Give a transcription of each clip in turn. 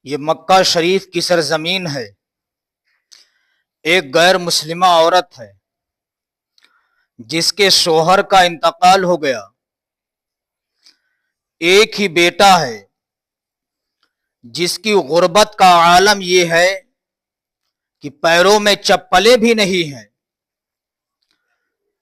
یہ مکہ شریف کی سرزمین ہے۔ ایک غیر مسلمہ عورت ہے جس کے شوہر کا انتقال ہو گیا۔ ایک ہی بیٹا ہے جس کی غربت کا عالم یہ ہے کہ پیروں میں چپلیں بھی نہیں ہیں۔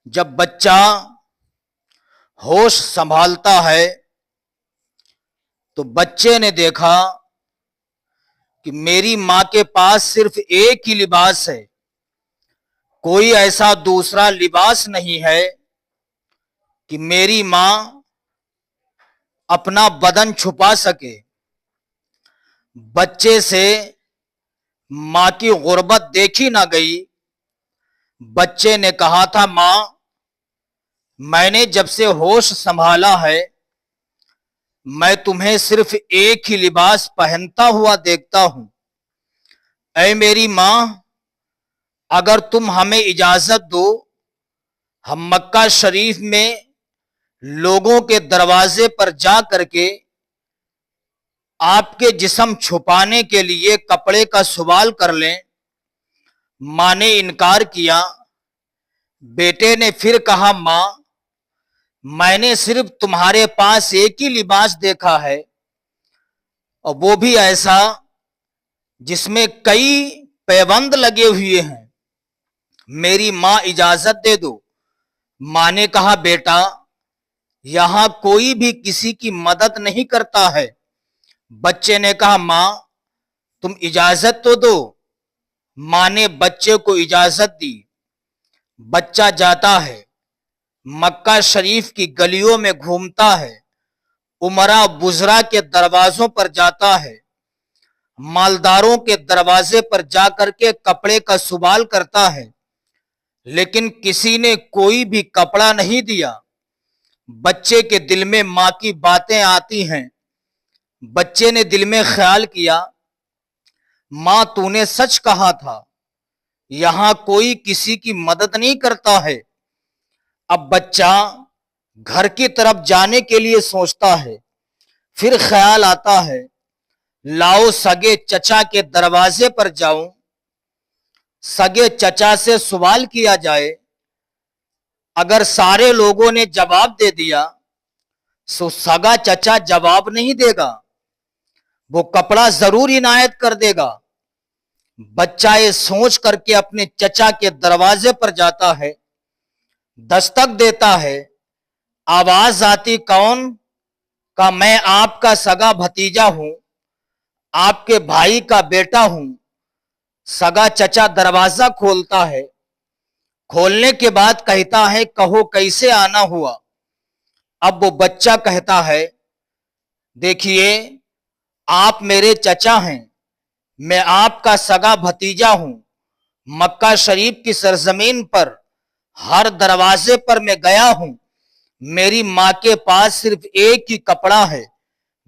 جب بچہ ہوش سنبھالتا ہے تو بچے نے دیکھا کہ میری ماں کے پاس صرف ایک ہی لباس ہے، کوئی ایسا دوسرا لباس نہیں ہے کہ میری ماں اپنا بدن چھپا سکے۔ بچے سے ماں کی غربت دیکھی نہ گئی۔ بچے نے کہا تھا، ماں میں نے جب سے ہوش سنبھالا ہے میں تمہیں صرف ایک ہی لباس پہنتا ہوا دیکھتا ہوں۔ اے میری ماں، اگر تم ہمیں اجازت دو ہم مکہ شریف میں لوگوں کے دروازے پر جا کر کے آپ کے جسم چھپانے کے لیے کپڑے کا سوال کر لیں۔ ماں نے انکار کیا۔ بیٹے نے پھر کہا، ماں میں نے صرف تمہارے پاس ایک ہی لباس دیکھا ہے، اور وہ بھی ایسا جس میں کئی پیوند لگے ہوئے ہیں۔ میری ماں اجازت دے دو۔ ماں نے کہا، بیٹا یہاں کوئی بھی کسی کی مدد نہیں کرتا ہے۔ بچے نے کہا، ماں تم اجازت تو دو۔ ماں نے بچے کو اجازت دی۔ بچہ جاتا ہے، مکہ شریف کی گلیوں میں گھومتا ہے، امراء بزرا کے دروازوں پر جاتا ہے، مالداروں کے دروازے پر جا کر کے کپڑے کا سوال کرتا ہے، لیکن کسی نے کوئی بھی کپڑا نہیں دیا۔ بچے کے دل میں ماں کی باتیں آتی ہیں۔ بچے نے دل میں خیال کیا، ماں تو نے سچ کہا تھا، یہاں کوئی کسی کی مدد نہیں کرتا ہے۔ اب بچہ گھر کی طرف جانے کے لیے سوچتا ہے، پھر خیال آتا ہے لاؤ سگے چچا کے دروازے پر جاؤں، سگے چچا سے سوال کیا جائے۔ اگر سارے لوگوں نے جواب دے دیا تو سگا چچا جواب نہیں دے گا، وہ کپڑا ضرور عنایت کر دے گا۔ بچہ یہ سوچ کر کے اپنے چچا کے دروازے پر جاتا ہے، دستک دیتا ہے۔ آواز آتی، کون؟ کا میں آپ کا سگا بھتیجا ہوں، آپ کے بھائی کا بیٹا ہوں۔ سگا چچا دروازہ کھولتا ہے۔ کھولنے کے بعد کہتا ہے، کہو کیسے آنا ہوا؟ اب وہ بچہ کہتا ہے، دیکھیے آپ میرے چچا ہیں، میں آپ کا سگا بھتیجا ہوں۔ مکہ شریف کی سرزمین پر ہر دروازے پر میں گیا ہوں، میری ماں کے پاس صرف ایک ہی کپڑا ہے،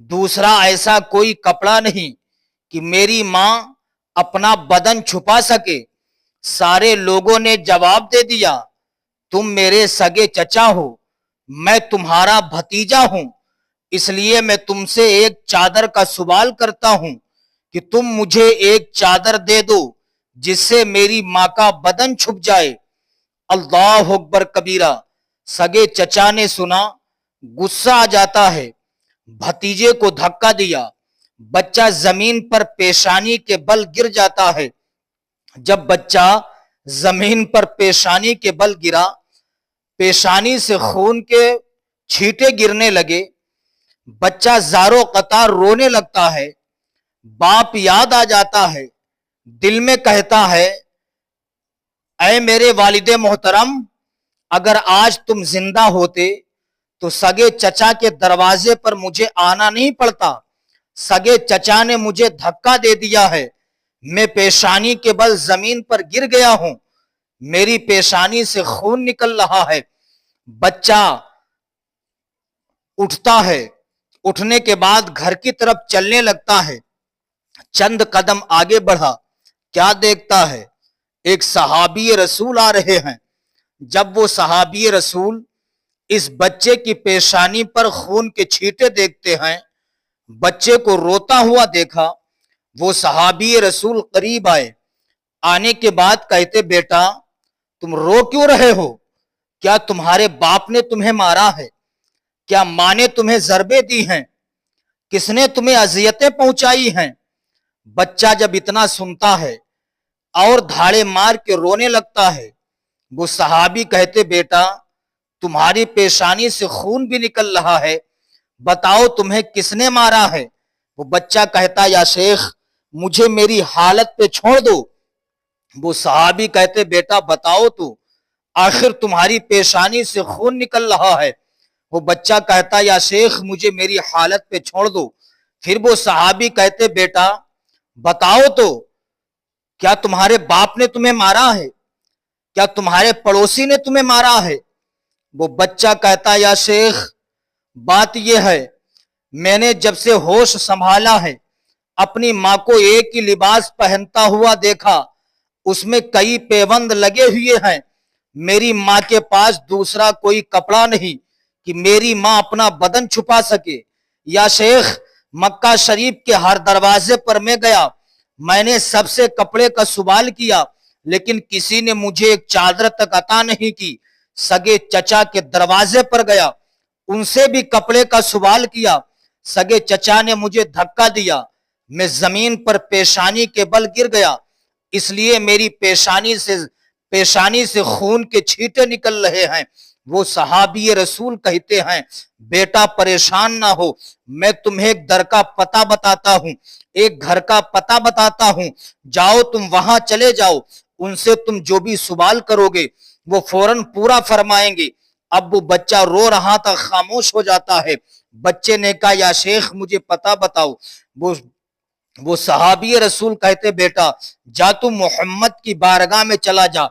دوسرا ایسا کوئی کپڑا نہیں کہ میری ماں اپنا بدن چھپا سکے۔ سارے لوگوں نے جواب دے دیا، تم میرے سگے چچا ہو، میں تمہارا بھتیجا ہوں، اس لیے میں تم سے ایک چادر کا سوال کرتا ہوں کہ تم مجھے ایک چادر دے دو جس سے میری ماں کا بدن چھپ جائے۔ اللہ اکبر کبیرہ۔ سگے چچا نے سنا، غصہ آ جاتا ہے، بھتیجے کو دھکا دیا، بچہ زمین پر پیشانی کے بل گر جاتا ہے۔ جب بچہ زمین پر پیشانی کے بل گرا، پیشانی سے خون کے چھینٹے گرنے لگے، بچہ زاروں قطار رونے لگتا ہے۔ باپ یاد آ جاتا ہے، دل میں کہتا ہے، اے میرے والد محترم، اگر آج تم زندہ ہوتے تو سگے چچا کے دروازے پر مجھے آنا نہیں پڑتا۔ سگے چچا نے مجھے دھکا دے دیا ہے، میں پیشانی کے بل زمین پر گر گیا ہوں، میری پیشانی سے خون نکل رہا ہے۔ بچہ اٹھتا ہے، اٹھنے کے بعد گھر کی طرف چلنے لگتا ہے۔ چند قدم آگے بڑھا، کیا دیکھتا ہے؟ ایک صحابی رسول آ رہے ہیں۔ جب وہ صحابی رسول اس بچے کی پیشانی پر خون کے چھینٹے دیکھتے ہیں، بچے کو روتا ہوا دیکھا، وہ صحابی رسول قریب آئے، آنے کے بعد کہتے بیٹا تم رو کیوں رہے ہو؟ کیا تمہارے باپ نے تمہیں مارا ہے؟ کیا ماں نے تمہیں ضربیں دی ہیں؟ کس نے تمہیں اذیتیں پہنچائی ہیں؟ بچہ جب اتنا سنتا ہے اور دھاڑے مار کے رونے لگتا ہے، وہ صحابی کہتے بیٹا تمہاری پیشانی سے خون بھی نکل رہا ہے، بتاؤ تمہیں کس نے مارا ہے؟ وہ بچہ کہتا یا شیخ مجھے میری حالت پہ چھوڑ دو۔ وہ صحابی کہتے بیٹا بتاؤ تو آخر تمہاری پیشانی سے خون نکل رہا ہے۔ وہ بچہ کہتا یا شیخ مجھے میری حالت پہ چھوڑ دو۔ پھر وہ صحابی کہتے بیٹا بتاؤ تو کیا تمہارے باپ نے تمہیں مارا ہے؟ کیا تمہارے پڑوسی نے تمہیں مارا ہے؟ وہ بچہ کہتا یا شیخ بات یہ ہے میں نے جب سے ہوش سنبھالا ہے اپنی ماں کو ایک ہی لباس پہنتا ہوا دیکھا، اس میں کئی پیوند لگے ہوئے ہیں، میری ماں کے پاس دوسرا کوئی کپڑا نہیں کہ میری ماں اپنا بدن چھپا سکے۔ یا شیخ مکہ شریف کے ہر دروازے پر میں گیا، میں نے سب سے کپڑے کا سوال کیا لیکن کسی نے مجھے ایک چادر تک عطا نہیں کی۔ سگے چچا کے دروازے پر گیا، ان سے بھی کپڑے کا سوال کیا، سگے چچا نے مجھے دھکا دیا، میں زمین پر پیشانی کے بل گر گیا، اس لیے میری پیشانی سے خون کے چھینٹے نکل رہے ہیں۔ وہ صحابی رسول کہتے ہیں بیٹا پریشان نہ ہو، میں تمہیں ایک در کا پتہ بتاتا ہوں، ایک گھر کا پتہ بتاتا ہوں، جاؤ تم وہاں چلے جاؤ، ان سے تم جو بھی سوال کرو گے وہ فوراً پورا فرمائیں گے۔ اب وہ بچہ رو رہا تھا، خاموش ہو جاتا ہے۔ بچے نے کہا یا شیخ مجھے پتہ بتاؤ۔ وہ صحابی رسول کہتے بیٹا جا تم محمد کی بارگاہ میں چلا جا،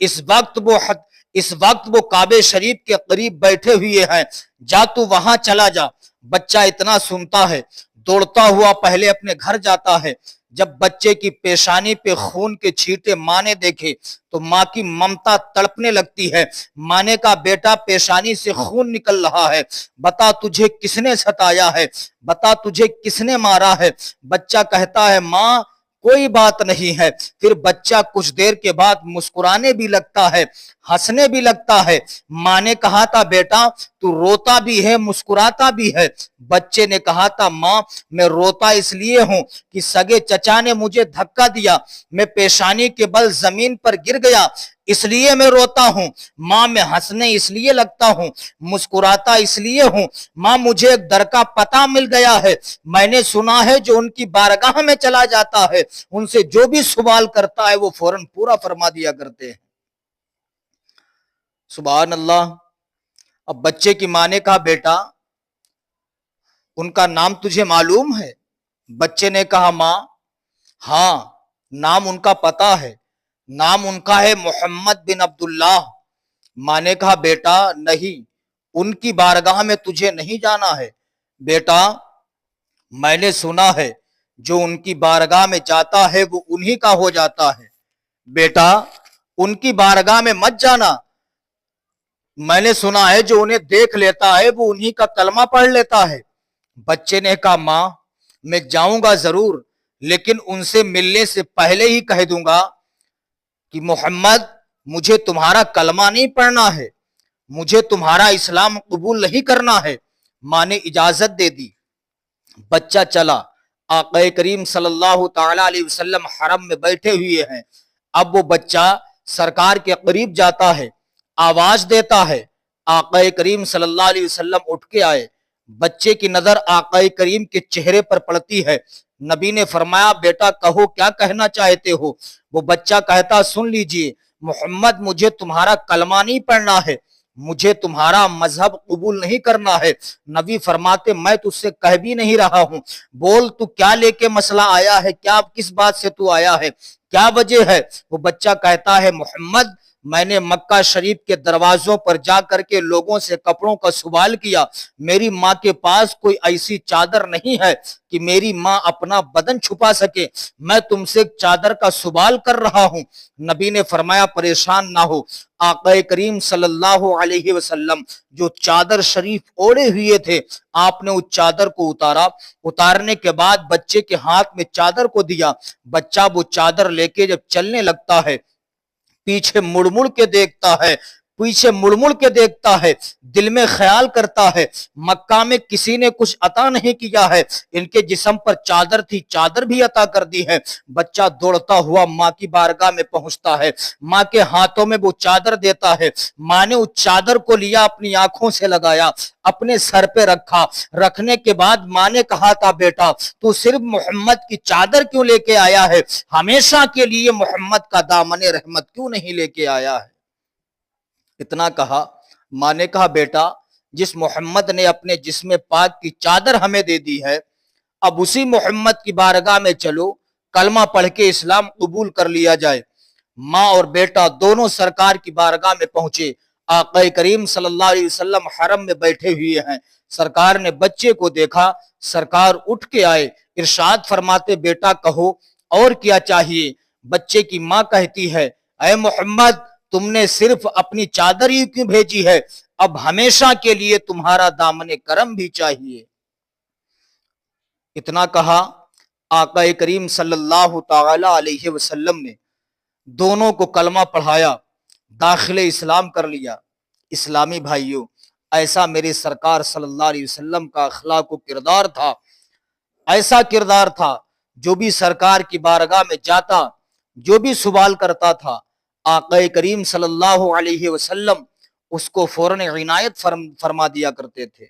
اس وقت وہ کعبے شریف کے قریب بیٹھے ہوئے ہیں، جا تو وہاں چلا جا۔ بچہ اتنا سنتا ہے، دوڑتا ہوا پہلے اپنے گھر جاتا ہے۔ جب بچے کی پیشانی پہ خون کے چھینٹے ماں نے دیکھے تو ماں کی ممتا تڑپنے لگتی ہے۔ ماں نے کہا بیٹا پیشانی سے خون نکل رہا ہے، بتا تجھے کس نے ستایا ہے، بتا تجھے کس نے مارا ہے؟ بچہ کہتا ہے ماں کوئی بات نہیں ہے۔ پھر بچہ کچھ دیر کے بعد مسکرانے بھی لگتا ہے، ہنسنے بھی لگتا ہے۔ ماں نے کہا تھا بیٹا تو روتا بھی ہے مسکراتا بھی ہے؟ بچے نے کہا تھا ماں میں روتا اس لیے ہوں کہ سگے چچا نے مجھے دھکا دیا، میں پیشانی کے بل زمین پر گر گیا اس لیے میں روتا ہوں۔ ماں میں ہنسنے اس لیے لگتا ہوں، مسکراتا اس لیے ہوں۔ ماں مجھے ایک در کا پتہ مل گیا ہے، میں نے سنا ہے جو ان کی بارگاہ میں چلا جاتا ہے ان سے جو بھی سوال کرتا ہے وہ فوراً پورا فرما دیا کرتے ہیں۔ سبحان اللہ۔ اب بچے کی ماں نے کہا بیٹا ان کا نام تجھے معلوم ہے؟ بچے نے کہا ماں ہاں نام ان کا پتہ ہے، نام ان کا ہے محمد بن عبداللہ۔ ماں نے کہا بیٹا نہیں، ان کی بارگاہ میں تجھے نہیں جانا ہے بیٹا، میں نے سنا ہے جو ان کی بارگاہ میں جاتا ہے وہ انہی کا ہو جاتا ہے، بیٹا ان کی بارگاہ میں مت جانا، میں نے سنا ہے جو انہیں دیکھ لیتا ہے وہ انہی کا کلمہ پڑھ لیتا ہے۔ بچے نے کہا ماں میں جاؤں گا ضرور، لیکن ان سے ملنے سے پہلے ہی کہہ دوں گا کہ محمد مجھے تمہارا کلمہ نہیں پڑھنا ہے، مجھے تمہارا اسلام قبول نہیں کرنا ہے۔ ماں نے اجازت دے دی، بچہ چلا۔ آقا کریم صلی اللہ تعالی علیہ وسلم حرم میں بیٹھے ہوئے ہیں۔ اب وہ بچہ سرکار کے قریب جاتا ہے، آواز دیتا ہے، آقا کریم صلی اللہ علیہ وسلم اٹھ کے آئے۔ بچے کی نظر آقا کریم کے چہرے پر پڑتی ہے۔ نبی نے فرمایا بیٹا کہو کیا کہنا چاہتے ہو؟ وہ بچہ کہتا سن لیجئے محمد مجھے تمہارا کلمہ نہیں پڑھنا ہے، مجھے تمہارا مذہب قبول نہیں کرنا ہے۔ نبی فرماتے میں تجھ سے کہہ بھی نہیں رہا ہوں، بول تو کیا لے کے مسئلہ آیا ہے، کیا کس بات سے تو آیا ہے، کیا وجہ ہے؟ وہ بچہ کہتا ہے محمد میں نے مکہ شریف کے دروازوں پر جا کر کے لوگوں سے کپڑوں کا سوال کیا، میری ماں کے پاس کوئی ایسی چادر نہیں ہے کہ میری ماں اپنا بدن چھپا سکے، میں تم سے چادر کا سوال کر رہا ہوں۔ نبی نے فرمایا پریشان نہ ہو، آقا کریم صلی اللہ علیہ وسلم جو چادر شریف اوڑے ہوئے تھے، آپ نے اس چادر کو اتارا، اتارنے کے بعد بچے کے ہاتھ میں چادر کو دیا، بچہ وہ چادر لے کے جب چلنے لگتا ہے، پیچھے مڑ مڑ کے دیکھتا ہے، پیچھے مڑ مڑ کے دیکھتا ہے، دل میں خیال کرتا ہے مکہ میں کسی نے کچھ عطا نہیں کیا ہے، ان کے جسم پر چادر تھی، چادر بھی عطا کر دی ہے۔ بچہ دوڑتا ہوا ماں کی بارگاہ میں پہنچتا ہے، ماں کے ہاتھوں میں وہ چادر دیتا ہے، ماں نے اس چادر کو لیا، اپنی آنکھوں سے لگایا، اپنے سر پہ رکھا، رکھنے کے بعد ماں نے کہا تھا بیٹا تو صرف محمد کی چادر کیوں لے کے آیا ہے، ہمیشہ کے لیے محمد کا دامن رحمت کیوں نہیں لے کے آیا ہے؟ اتنا کہا، ماں نے کہا بیٹا جس محمد نے اپنے جسم پاک کی چادر ہمیں دے دی ہے، اب اسی محمد کی بارگاہ میں چلو، کلمہ پڑھ کے اسلام قبول کر لیا جائے۔ ماں اور بیٹا دونوں سرکار کی بارگاہ میں پہنچے، آقا کریم صلی اللہ علیہ وسلم حرم میں بیٹھے ہوئے ہیں، سرکار نے بچے کو دیکھا، سرکار اٹھ کے آئے، ارشاد فرماتے بیٹا کہو اور کیا چاہیے؟ بچے کی ماں کہتی ہے اے محمد تم نے صرف اپنی چادر ہی کیوں بھیجی ہے، اب ہمیشہ کے لیے تمہارا دامن کرم بھی چاہیے۔ اتنا کہا، آقا کریم صلی اللہ تعالی علیہ وسلم نے دونوں کو کلمہ پڑھایا، داخل اسلام کر لیا۔ اسلامی بھائیوں، ایسا میرے سرکار صلی اللہ علیہ وسلم کا اخلاق و کردار تھا، ایسا کردار تھا، جو بھی سرکار کی بارگاہ میں جاتا، جو بھی سوال کرتا تھا، آقا کریم صلی اللہ علیہ وسلم اس کو فوراً عنایت فرما دیا کرتے تھے۔